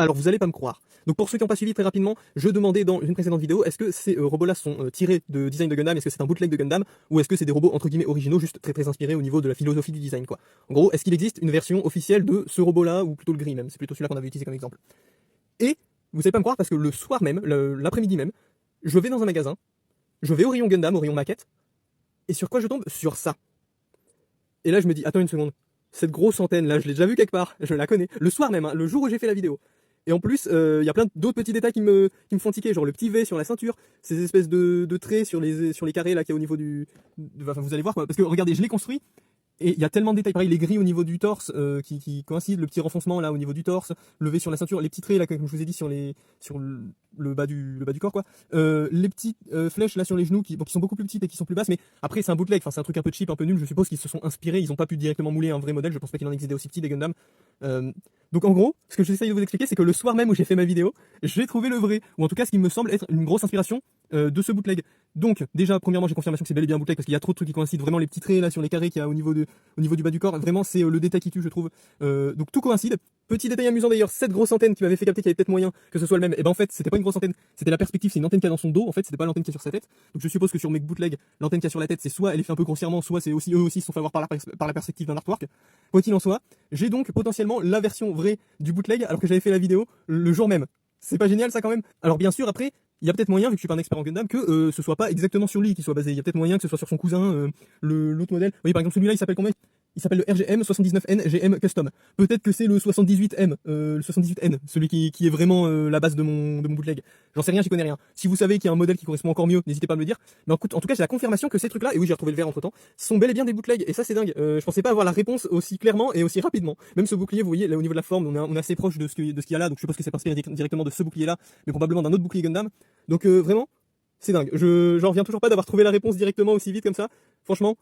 Alors vous allez pas me croire. Donc pour ceux qui n'ont pas suivi très rapidement, je demandais dans une précédente vidéo, est-ce que ces robots-là sont tirés de design de Gundam, est-ce que c'est un bootleg de Gundam, ou est-ce que c'est des robots entre guillemets originaux, juste très inspirés au niveau de la philosophie du design quoi. En gros, est-ce qu'il existe une version officielle de ce robot-là, ou plutôt le gris même, c'est plutôt celui-là qu'on avait utilisé comme exemple. Et vous allez pas me croire parce que le soir même, l'après-midi même, je vais dans un magasin, je vais au rayon Gundam, au rayon maquette, et sur quoi je tombe? Sur ça. Et là je me dis, attends une seconde, cette grosse antenne là, je l'ai déjà vue quelque part, je la connais. Le soir même, hein, le jour où j'ai fait la vidéo. Et en plus, il y a plein d'autres petits détails qui me font tiquer, genre le petit V sur la ceinture, ces espèces de traits sur les carrés là qu'il y a au niveau enfin vous allez voir quoi, parce que regardez, je l'ai construit, et il y a tellement de détails, pareil, les grilles au niveau du torse qui coïncident, le petit renfoncement là au niveau du torse, le V sur la ceinture, les petits traits là comme je vous ai dit sur le bas du corps quoi, les petites flèches là sur les genoux qui sont beaucoup plus petites et qui sont plus basses, mais après c'est un bootleg, enfin c'est un truc un peu cheap, un peu nul, je suppose qu'ils se sont inspirés, ils ont pas pu directement mouler un vrai modèle, je pense pas qu'il en existait aussi petit des Gundam. Donc en gros, ce que j'essaye de vous expliquer, c'est que le soir même où j'ai fait ma vidéo, j'ai trouvé le vrai, ou en tout cas ce qui me semble être une grosse inspiration de ce bootleg. Donc déjà, premièrement, j'ai confirmation que c'est bel et bien un bootleg parce qu'il y a trop de trucs qui coïncident, vraiment les petits traits là sur les carrés qu'il y a au niveau du bas du corps, vraiment c'est le détail qui tue je trouve. Donc tout coïncide. Petit détail amusant d'ailleurs, cette grosse antenne qui m'avait fait capter qu'il y avait peut-être moyen que ce soit le même, et ben en fait c'était pas une grosse antenne, c'était la perspective, c'est une antenne qui a dans son dos, en fait c'était pas l'antenne qui est sur sa tête. Donc je suppose que sur mes bootlegs, l'antenne qui a sur la tête, c'est soit elle est fait un peu grossièrement, soit c'est aussi eux aussi se sont fait avoir par la perspective d'un artwork. Quoi qu'il en soit, j'ai donc potentiellement la version vraie du bootleg alors que j'avais fait la vidéo le jour même. C'est pas génial ça quand même? Alors bien sûr après, il y a peut-être moyen, vu que je suis pas un expert en Gundam, que ce soit pas exactement sur lui qui soit basé. Il y a peut-être moyen que ce soit sur son cousin, l'autre modèle. Vous voyez par exemple celui-là il s'appelle comment? Il s'appelle le RGM 79N GM Custom. Peut-être que c'est le 78M, le 78N, celui qui est vraiment la base de mon bootleg. J'en sais rien, j'y connais rien. Si vous savez qu'il y a un modèle qui correspond encore mieux, n'hésitez pas à me le dire. Mais en tout cas, j'ai la confirmation que ces trucs-là, et oui, j'ai retrouvé le verre entre temps, sont bel et bien des bootlegs. Et ça, c'est dingue. Je pensais pas avoir la réponse aussi clairement et aussi rapidement. Même ce bouclier, vous voyez, là au niveau de la forme, on est assez proche de ce qu'il y a là. Donc je suppose que c'est inspiré directement de ce bouclier-là, mais probablement d'un autre bouclier Gundam. Donc vraiment, c'est dingue. J'en reviens toujours pas d'avoir trouvé la réponse directement aussi vite comme ça. Franchement,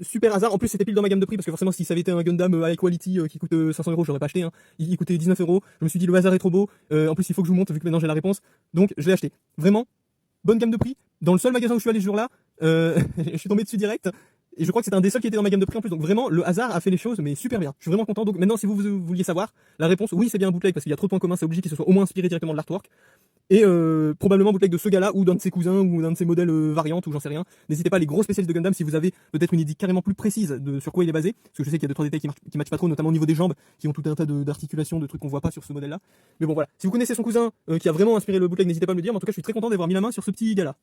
super hasard. En plus, c'était pile dans ma gamme de prix parce que forcément, si ça avait été un Gundam high quality qui coûte 500 euros, j'aurais pas acheté. Hein. Il coûtait 19 euros. Je me suis dit, le hasard est trop beau. En plus, il faut que je vous montre vu que maintenant j'ai la réponse. Donc, je l'ai acheté. Vraiment, bonne gamme de prix. Dans le seul magasin où je suis allé ce jour-là, je suis tombé dessus direct. Et je crois que c'était un des seuls qui était dans ma gamme de prix en plus. Donc vraiment, le hasard a fait les choses, mais super bien. Je suis vraiment content. Donc maintenant, si vous vouliez savoir, la réponse, oui, c'est bien un bootleg parce qu'il y a trop de points communs. C'est obligé qu'il se soit au moins inspiré directement de l'artwork. Et probablement bootleg de ce gars-là ou d'un de ses cousins ou d'un de ses modèles variantes ou j'en sais rien. N'hésitez pas, les gros spécialistes de Gundam, si vous avez peut-être une idée carrément plus précise de sur quoi il est basé, parce que je sais qu'il y a 2-3 détails qui matchent pas trop, notamment au niveau des jambes, qui ont tout un tas d'articulations, de trucs qu'on voit pas sur ce modèle-là. Mais bon voilà, si vous connaissez son cousin qui a vraiment inspiré le bootleg, n'hésitez pas à me le dire. Mais en tout cas, je suis très content d'avoir mis la main sur ce petit gars-là.